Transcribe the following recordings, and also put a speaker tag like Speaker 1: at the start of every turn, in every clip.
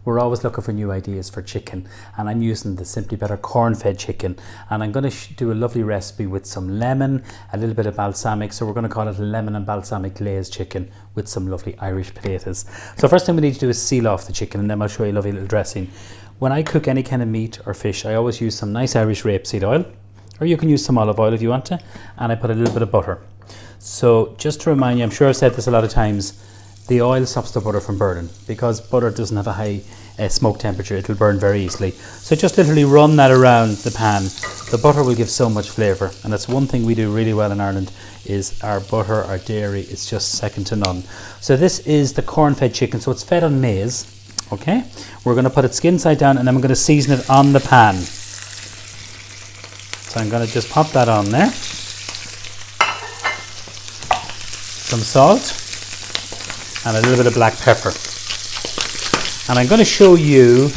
Speaker 1: we're always looking for new ideas for chicken, and I'm using the Simply Better corn-fed chicken, and I'm going to do a lovely recipe with some lemon, a little bit of balsamic, so we're going to call it a lemon and balsamic glazed chicken with some lovely Irish potatoes. So first thing we need to do is seal off the chicken, and then I'll show you a lovely little dressing. When I cook any kind of meat or fish, I always use some nice Irish rapeseed oil, or you can use some olive oil if you want to, and I put a little bit of butter. So just to remind you, I'm sure I've said this a lot of times, the oil stops the butter from burning, because butter doesn't have a high smoke temperature, it'll burn very easily. So just literally run that around the pan. The butter will give so much flavour, and that's one thing we do really well in Ireland, is our butter, our dairy is just second to none. So this is the corn-fed chicken, so it's fed on maize. Okay, we're going to put it skin side down, and then we're going to season it on the pan. So I'm going to just pop that on there. Some salt and a little bit of black pepper. And I'm going to show you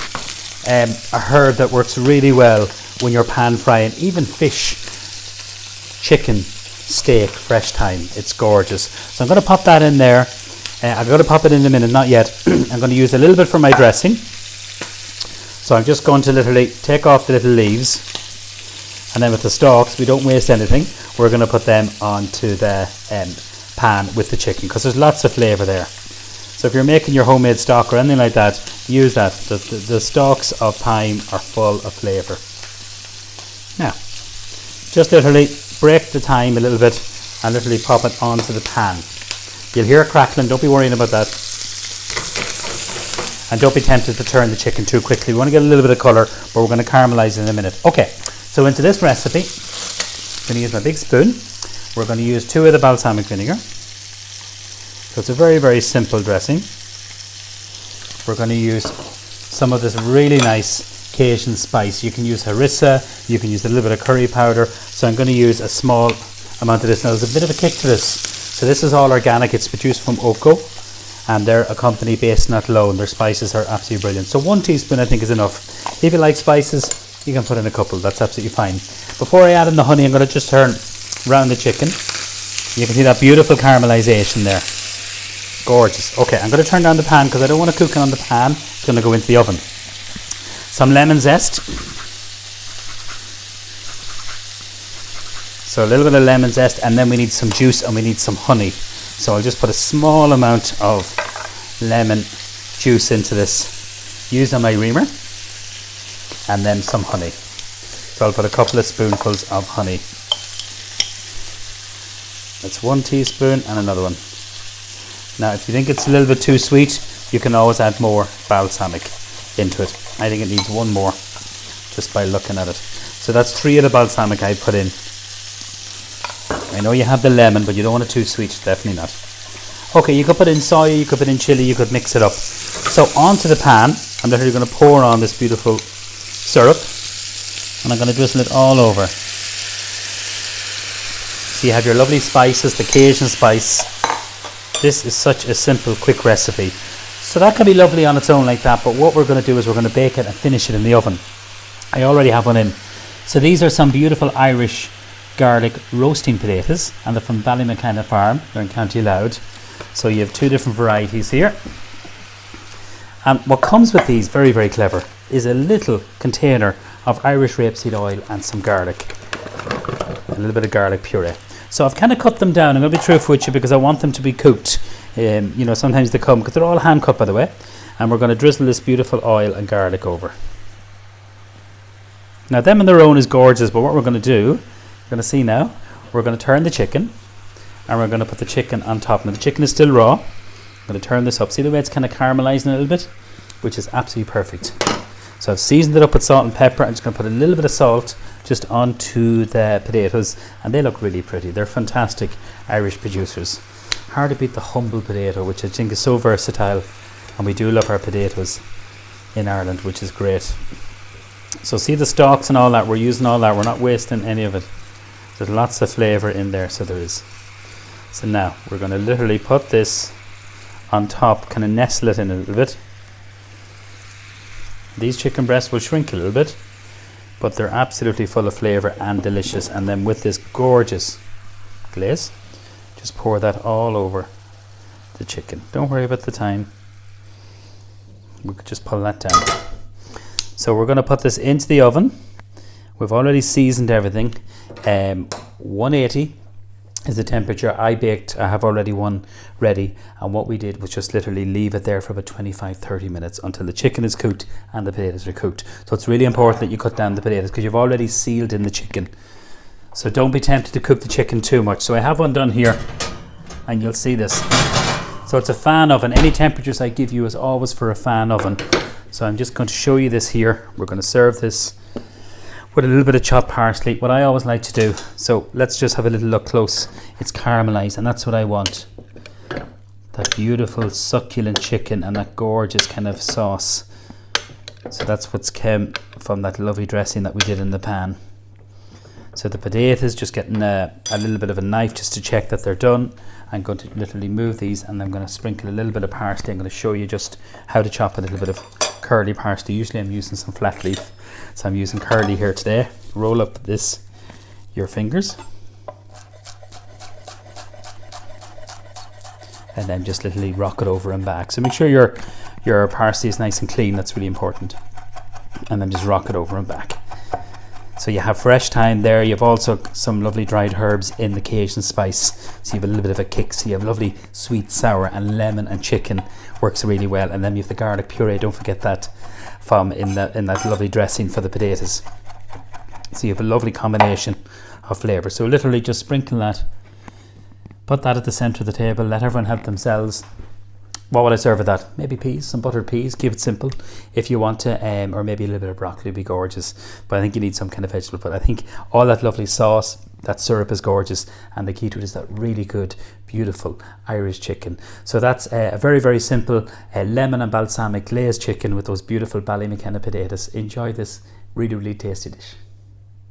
Speaker 1: a herb that works really well when you're pan frying, even fish, chicken, steak, fresh thyme. It's gorgeous. So I'm going to pop that in there. I'm going to pop it in a minute, not yet. I'm going to use a little bit for my dressing. So I'm just going to literally take off the little leaves, and then with the stalks, we don't waste anything. We're going to put them onto the pan with the chicken, because there's lots of flavour there. So if you're making your homemade stock or anything like that, use that. The stalks of thyme are full of flavour. Now, just literally break the thyme a little bit and literally pop it onto the pan. You'll hear it crackling, don't be worrying about that. And don't be tempted to turn the chicken too quickly. We want to get a little bit of colour, but we're going to caramelise it in a minute. Okay, so into this recipe, I'm going to use my big spoon. We're going to use 2 of the balsamic vinegar. So it's a very, very simple dressing. We're going to use some of this really nice Cajun spice. You can use harissa, you can use a little bit of curry powder. So I'm going to use a small amount of this. Now there's a bit of a kick to this. So this is all organic, it's produced from Oco, and they're a company based in Athlone. Their spices are absolutely brilliant. So 1 teaspoon I think is enough. If you like spices, you can put in a couple, that's absolutely fine. Before I add in the honey, I'm going to just turn around the chicken. You can see that beautiful caramelization there. Gorgeous. Okay, I'm going to turn down the pan because I don't want to cook it on the pan. It's going to go into the oven. Some lemon zest. So a little bit of lemon zest, and then we need some juice and we need some honey. So I'll just put a small amount of lemon juice into this, using my reamer, and then some honey. So I'll put a couple of spoonfuls of honey. That's 1 teaspoon and another one. Now if you think it's a little bit too sweet, you can always add more balsamic into it. I think it needs 1 more just by looking at it. So that's 3 of the balsamic I put in. I know you have the lemon, but you don't want it too sweet, definitely not. Okay, you could put in soya, you could put in chili, you could mix it up. So onto the pan, I'm literally going to pour on this beautiful syrup, and I'm going to drizzle it all over. So you have your lovely spices, the Cajun spice. This is such a simple, quick recipe. So that can be lovely on its own like that, but what we're going to do is we're going to bake it and finish it in the oven. I already have one in. So these are some beautiful Irish garlic roasting potatoes, and they're from balsamic farm. They're in County Louth. So you have 2 different varieties here. And what comes with these, very, very clever, is a little container of Irish rapeseed oil and some garlic. A little bit of garlic puree. So I've kind of cut them down. I'm going to be truthful with you because I want them to be cooked. You know, sometimes they come, because they're all hand cut by the way. And we're going to drizzle this beautiful oil and garlic over. Now them on their own is gorgeous, but what we're going to do, going to see now, we're going to turn the chicken, and we're going to put the chicken on top. Now the chicken is still raw. I'm going to turn this up. See the way it's kind of caramelizing a little bit, which is absolutely perfect. So I've seasoned it up with salt and pepper. I'm just going to put a little bit of salt just onto the potatoes, and they look really pretty. They're fantastic Irish producers. Hard to beat the humble potato, which I think is so versatile, and we do love our potatoes in Ireland, which is great. So see the stalks and all that, we're using all that, we're not wasting any of it. There's lots of flavour in there, so there is. So now we're going to literally put this on top, kind of nestle it in a little bit. These chicken breasts will shrink a little bit, but they're absolutely full of flavour and delicious. And then with this gorgeous glaze, just pour that all over the chicken. Don't worry about the time. we could just pull that down. So we're going to put this into the oven. We've already seasoned everything. 180 is the temperature. I have already one ready, and what we did was just literally leave it there for about 25-30 minutes until the chicken is cooked and the potatoes are cooked. So it's really important that you cut down the potatoes because you've already sealed in the chicken. So don't be tempted to cook the chicken too much. So I have one done here, and you'll see this. So it's a fan oven. Any temperatures I give you is always for a fan oven. So I'm just going to show you this here. We're going to serve this with a little bit of chopped parsley. What I always like to do, so let's just have a little look close. It's caramelized, and that's what I want. That beautiful succulent chicken and that gorgeous kind of sauce. So that's what's came from that lovely dressing that we did in the pan. So the potatoes, just getting a little bit of a knife just to check that they're done. I'm going to literally move these, and I'm going to sprinkle a little bit of parsley. I'm going to show you just how to chop a little bit of curly parsley. Usually I'm using some flat leaf, so I'm using curly here today. Roll up your fingers, and then just literally rock it over and back. So make sure your parsley is nice and clean. That's really important. And then just rock it over and back. So you have fresh thyme there. You have also some lovely dried herbs in the Cajun spice. So you have a little bit of a kick. So you have lovely sweet, sour, and lemon and chicken. Works really well. And then you have the garlic puree. Don't forget that in that lovely dressing for the potatoes. So you have a lovely combination of flavour. So literally just sprinkle that. Put that at the centre of the table. Let everyone help themselves. What would I serve with that? Maybe peas, some buttered peas. Keep it simple if you want to, or maybe a little bit of broccoli would be gorgeous. But I think you need some kind of vegetable. But I think all that lovely sauce, that syrup is gorgeous, and the key to it is that really good, beautiful Irish chicken. So that's a very, very simple lemon and balsamic glazed chicken with those beautiful balsamic potatoes. Enjoy this really, really tasty dish.